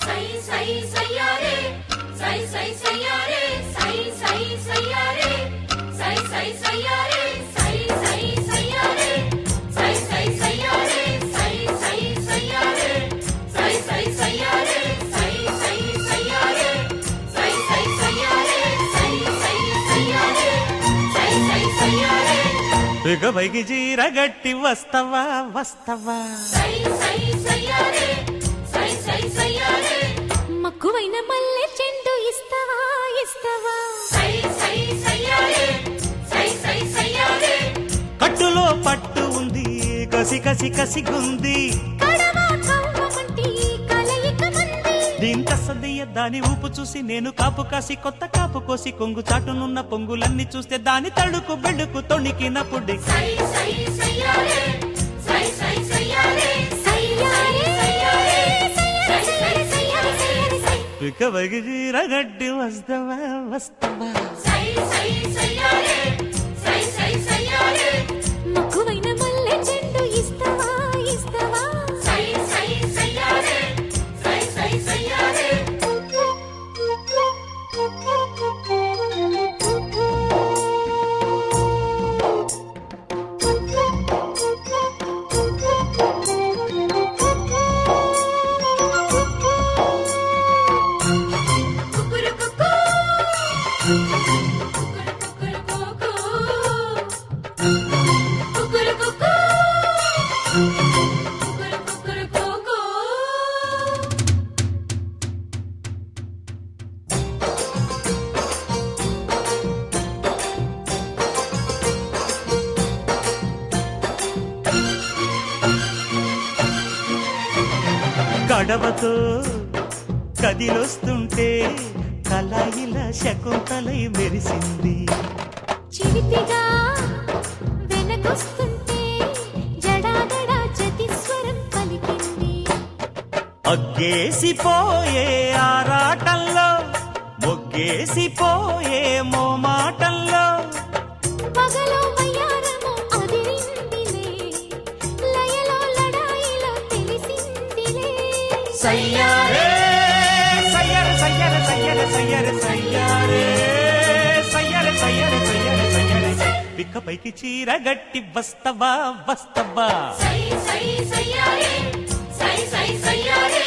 సై సై సయ్యారే సై సై సయ్యారే సై సై సయ్యారే సై సై సయ్యారే సై సై సయ్యారే సై సై సయ్యారే సై సై సయ్యారే సై సై సయ్యారే సై సై సయ్యారే సై సై సయ్యారే సై సై సయ్యారే సై సై సయ్యారే బిగబైకి జీరగట్టి వస్తవా వస్తవా సై సై సయ్యారే సై సై సయ్యారే మక్కువైన మల్లె చెండు ఇస్తవా ఇస్తవా సై సై సయ్యారే సై సై సయ్యారే కట్టులో పట్టు ఉంది కసి కసి కసిగుంది కడవా కవ్వమంటి కలయిక మంది దీంత సదయ్య దాని ఊపు చూసి నేను కాపు కాసి కొత్త కాపు కోసి కొంగు చాటునున్న పొంగులన్నీ చూస్తే దాని తడుకు బెడుకు తొణికినప్పుడు సై సై సయ్యారే సై సై సయ్యారే సయ్యారే సయ్యారే సై సై సయ్యారే సై బిగబైకి జీరగట్టి వస్తవా వస్తవా సై సై సయ్యారే సై సై సయ్యారే మక్కువైన మల్లె చెండు ఇస్తవా ఇస్తవా సై సై సయ్యారే సై సై సయ్యారే కుకురు కుకు కుకురు కుకురు కుకు కుకురు కుకు కుకురు కుకురు కుకు గడవతో కదిలొస్తుంటే కలాయిల శకుంతలై మెరిసింది చిలిపిగా వెనకొస్తుంటే జడాదడా జతిస్వరం పలికింది అగ్గేసిపోయే ఆరాటంలో మొగ్గేసిపోయే మోమాటంలో పగలో వయ్యారము అదిరిందిలే లయలో లడాయిలో తెలిసిందిలే సయ్యారే సయ్యారే సయ్యారే సయ్యారే సయ్యారే సయ్యారే సయ్యారే సయ్యారే సయ్యారే సయ్యారే పిక్కపైకి చీర గట్టి వస్తవా వస్తవా సై సై సయ్యారే సై సై సయ్యారే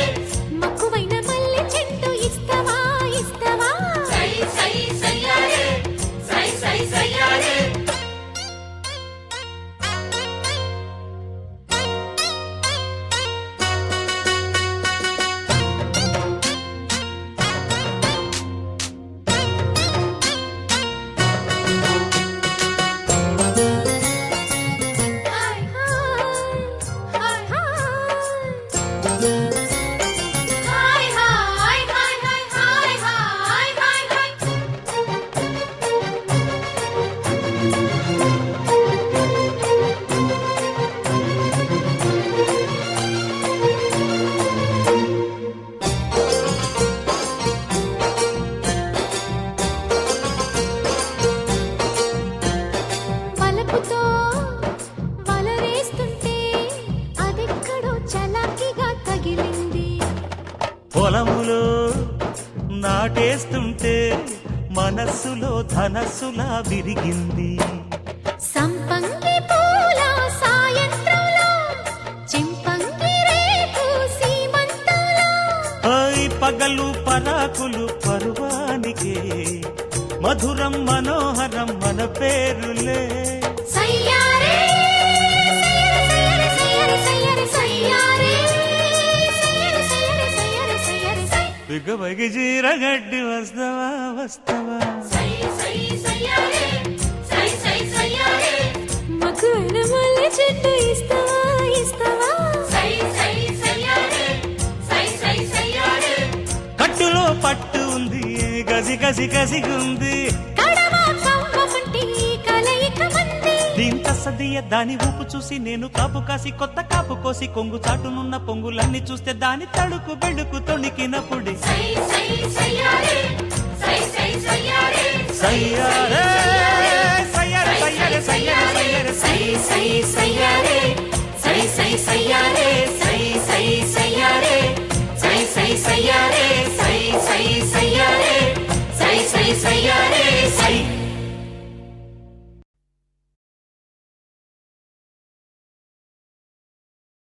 మక్కువైన మల్లె చెండు ఇస్తవా ఇస్తవా సై సై సయ్యారే సై సై సయ్యారే హాయ్ హాయ్ హాయ్ హాయ్ హాయ్ హాయ్ హాయ్ హాయ్ హాయ్ వలపుతో వలరేస్తుంటే అదెక్కడో చలాకీగా తగిలింది పొలములో నాటేస్తుంటే మనస్సులో ధనస్సులా విరిగింది సంపంగి పూల సాయంత్రంలో చింపంగి రేకు సీమంతంలో ఐ పగలు పరాకులు పరువానికే మధురం మనోహరం మన పేరులే సయ్యారే సయ్యారే సయ్యారే సయ్యారే సయ్యారే సయ్యారే సయ్యారే సయ్యారే సయ్యారే బిగబగి జీరగడ్డి వస్తవా వస్తవా సై సై సయ్యారే సై సై సయ్యారే మక్కువైన మల్లె చెట్టు ఇస్తవా ఇస్తవా సై సై సయ్యారే సై సై సయ్యారే కట్టులో పట్టు ఉంది గసి గసి గసిగుంది కడవా కవ్వమంటి కలయిక మంది దీంత సదియ దాని ఊపు చూసి నేను కాపు కాసి కొత్త కాపు కోసి కొంగు చాటునున్న పొంగులన్నీ చూస్తే దాని తడుకు బెడుకు తొణికినప్పుడు సై సై సయ్యారే సై సై సయ్యారే సయ్యారే సయ్యారే సయ్యారే సయ్యారే సయ్యారే సై సై సయ్యారే సై సై సయ్యారే సై సై సయ్యారే సై సై సయ్యారే సై